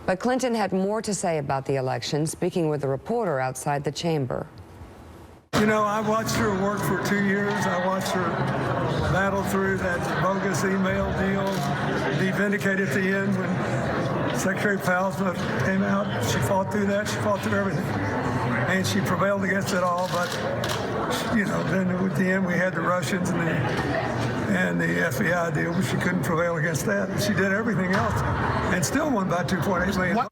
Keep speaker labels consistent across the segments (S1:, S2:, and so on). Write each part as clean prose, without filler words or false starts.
S1: But Clinton had more to say about the election, speaking with a reporter outside the chamber.
S2: You know, I watched her work for 2 years. I watched her battle through that bogus email deal, be vindicated at the end when Secretary Palsma came out. She fought through that. She fought through everything. And she prevailed against it all. But, you know, then at the end we had the Russians and the FBI deal, but she couldn't prevail against that. She did everything else and still won by $2.8 million.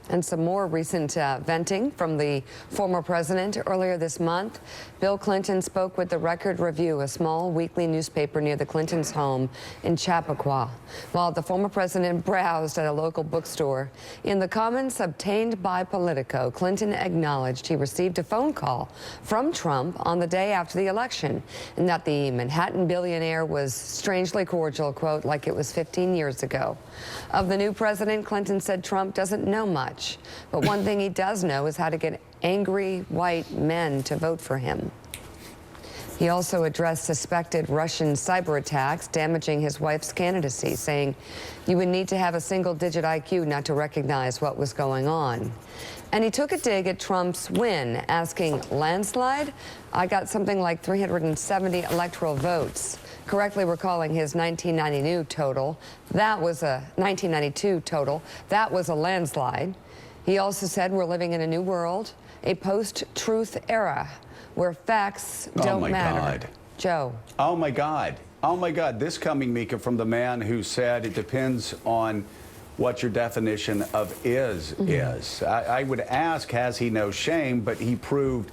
S1: And some more recent venting from the former president. Earlier this month, Bill Clinton spoke with the Record Review, a small weekly newspaper near the Clintons' home in Chappaqua, while the former president browsed at a local bookstore. In the comments obtained by Politico, Clinton acknowledged he received a phone call from Trump on the day after the election, and that the Manhattan billionaire was strangely cordial, quote, like it was 15 years ago. Of the new president, Clinton said Trump doesn't know much. But one thing he does know is how to get angry white men to vote for him. He also addressed suspected Russian cyber attacks damaging his wife's candidacy, saying you would need to have a single-digit IQ not to recognize what was going on. And he took a dig at Trump's win, asking, landslide? I got something like 370 electoral votes, correctly recalling his 1992 total. That was a landslide. He also said we're living in a new world, a post-truth era where facts don't matter.
S3: God.
S1: Joe.
S3: Oh, my God. Oh, my God. This coming, Mika, from the man who said it depends on what your definition of is. I would ask, has he no shame? But he proved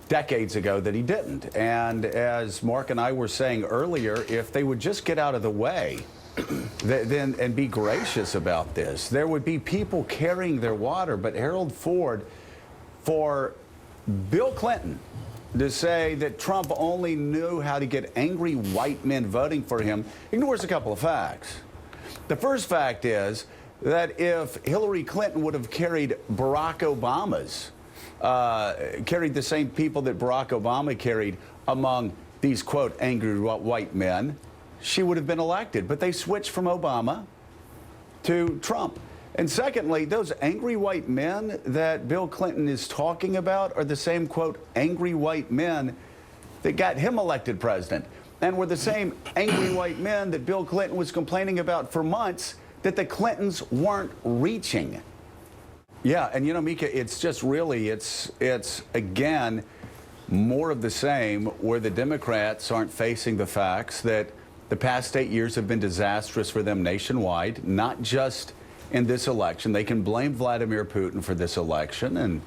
S3: decades ago that he didn't. And as Mark and I were saying earlier, if they would just get out of the way, then and be gracious about this, there would be people carrying their water. But Harold Ford, for Bill Clinton to say that Trump only knew how to get angry white men voting for him ignores a couple of facts. The first fact is that if Hillary Clinton would have carried Barack Obama's, carried the same people that Barack Obama carried among these, quote, angry white men, she would have been elected. But they switched from Obama to Trump. And secondly, those angry white men that Bill Clinton is talking about are the same, quote, angry white men that got him elected president, and were the same angry white men that Bill Clinton was complaining about for months that the Clintons weren't reaching. Yeah, and you know, Mika, it's just really, it's again, more of the same, where the Democrats aren't facing the facts that the past 8 years have been disastrous for them nationwide, not just in this election. They can blame Vladimir Putin for this election, and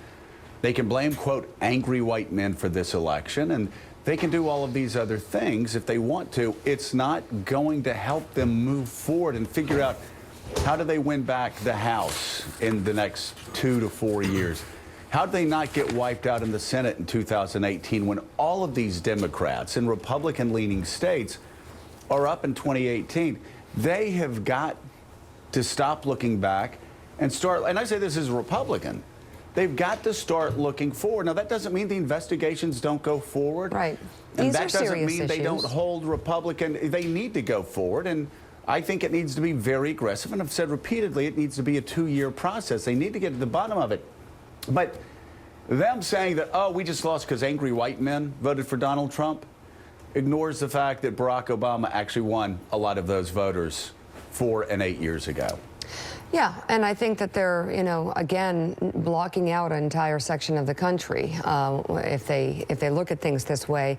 S3: they can blame, quote, angry white men for this election, and they can do all of these other things if they want to. It's not going to help them move forward and figure out how do they win back the House in the next 2 to 4 years. How do they not get wiped out in the Senate in 2018 when all of these Democrats in Republican-leaning states are up in 2018? They have got to stop looking back and start, and I say this as a Republican, they've got to start looking forward. Now, that doesn't mean the investigations don't go forward.
S1: Right.
S3: And
S1: These
S3: that
S1: are
S3: doesn't
S1: serious
S3: mean they don't
S1: issues.
S3: hold Republican, they need to go forward. And I think it needs to be very aggressive. And I've said repeatedly, it needs to be a 2-year process. They need to get to the bottom of it. But them saying that, oh, we just lost because angry white men voted for Donald Trump, ignores the fact that Barack Obama actually won a lot of those voters 4 and 8 years ago.
S1: Yeah, and I think that they're, you know, again, blocking out an entire section of the country if they look at things this way.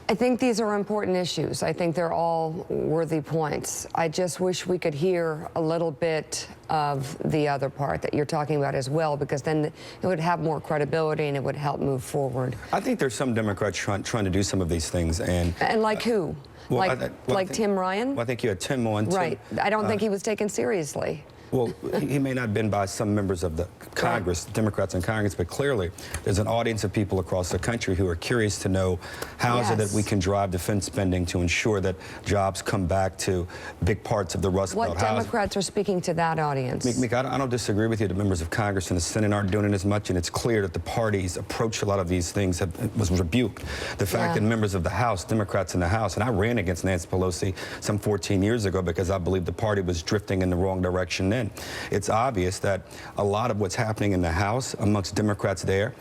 S1: I think these are important issues. I think they're all worthy points. I just wish we could hear a little bit of the other part that you're talking about as well, because then it would have more credibility and it would help move forward.
S4: I think there's some Democrats trying to do some of these things. And
S1: like who?
S4: Well,
S1: like Tim Ryan?
S4: Well, I think you had Tim on.
S1: Right. I don't think he was taken seriously.
S4: Well, he may not have been by some members of the Congress, Democrats in Congress, but clearly there's an audience of people across the country who are curious to know how is it that we can drive defense spending to ensure that jobs come back to big parts of the Rust Belt.
S1: What Democrats are speaking to that audience?
S4: Mika, I don't disagree with you. The members of Congress and the Senate aren't doing it as much, and it's clear that the party's approach to a lot of these things was rebuked. The fact that members of the House, Democrats in the House, and I ran against Nancy Pelosi some 14 years ago because I believed the party was drifting in the wrong direction then. in. It's obvious that a lot of what's happening in the House amongst Democrats there,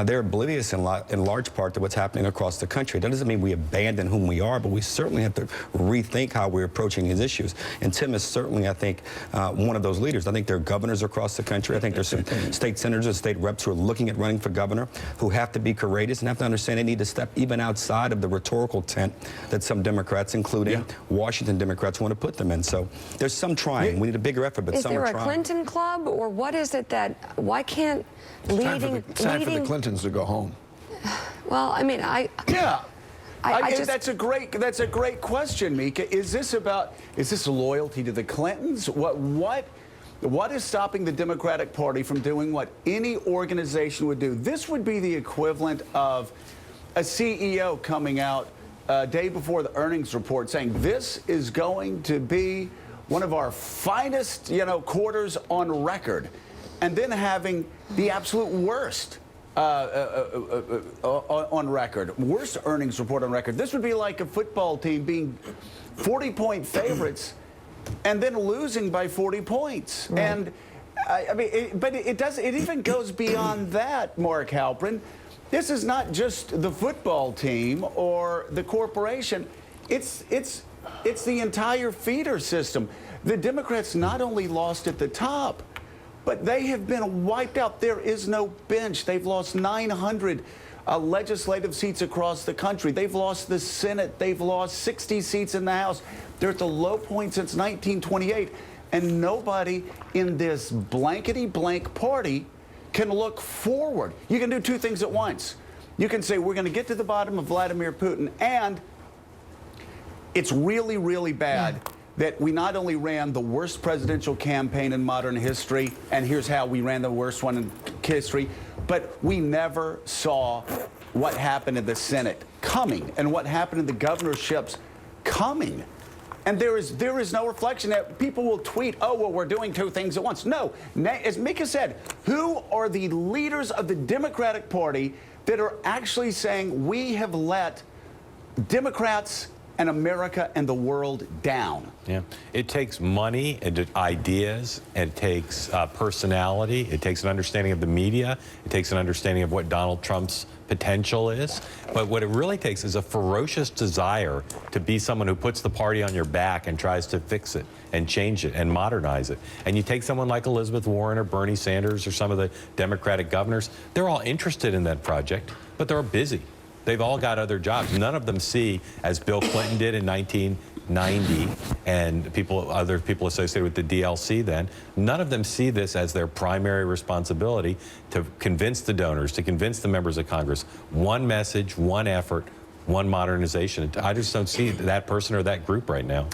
S4: they're oblivious in large part to what's happening across the country. That doesn't mean we abandon whom we are, but we certainly have to rethink how we're approaching these issues. And Tim is certainly, I think, one of those leaders. I think there are governors across the country. I think there's some state senators and state reps who are looking at running for governor who have to be courageous and have to understand they need to step even outside of the rhetorical tent that some Democrats, including Washington Democrats, want to put them in. So there's some trying. We need a bigger effort, but some are trying.
S1: Is there a Clinton club, or what is it that, why can't
S5: Time for the Clintons to go home.
S1: Well, I mean, I just,
S3: that's a great question, Mika. Is this loyalty to the Clintons? What is stopping the Democratic Party from doing what any organization would do? This would be the equivalent of a CEO coming out a day before the earnings report saying this is going to be one of our finest, quarters on record, and then having the absolute worst on record, worst earnings report on record. This would be like a football team being 40-point favorites and then losing by 40 points. Right. And I mean, it even goes beyond that, Mark Halperin. This is not just the football team or the corporation. It's the entire feeder system. The Democrats not only lost at the top, but they have been wiped out. There is no bench. They've lost 900 legislative seats across the country. They've lost the Senate. They've lost 60 seats in the House. They're at the low point since 1928. And nobody in this blankety-blank party can look forward. You can do two things at once. You can say, we're going to get to the bottom of Vladimir Putin, and it's really, really bad that we not only ran the worst presidential campaign in modern history, and here's how we ran the worst one in history, but we never saw what happened in the Senate coming and what happened in the governorships coming. And there is no reflection that people will tweet, oh, well, we're doing two things at once. No, as Mika said, who are the leaders of the Democratic Party that are actually saying we have let Democrats and America and the world down?
S6: Yeah, it takes money and ideas, and it takes personality. It takes an understanding of the media. It takes an understanding of what Donald Trump's potential is. But what it really takes is a ferocious desire to be someone who puts the party on your back and tries to fix it and change it and modernize it. And you take someone like Elizabeth Warren or Bernie Sanders or some of the Democratic governors, they're all interested in that project, but they're busy. They've all got other jobs. None of them see, as Bill Clinton did in 1990, and other people associated with the DLC then, none of them see this as their primary responsibility to convince the donors, to convince the members of Congress. One message, one effort, one modernization. I just don't see that person or that group right now.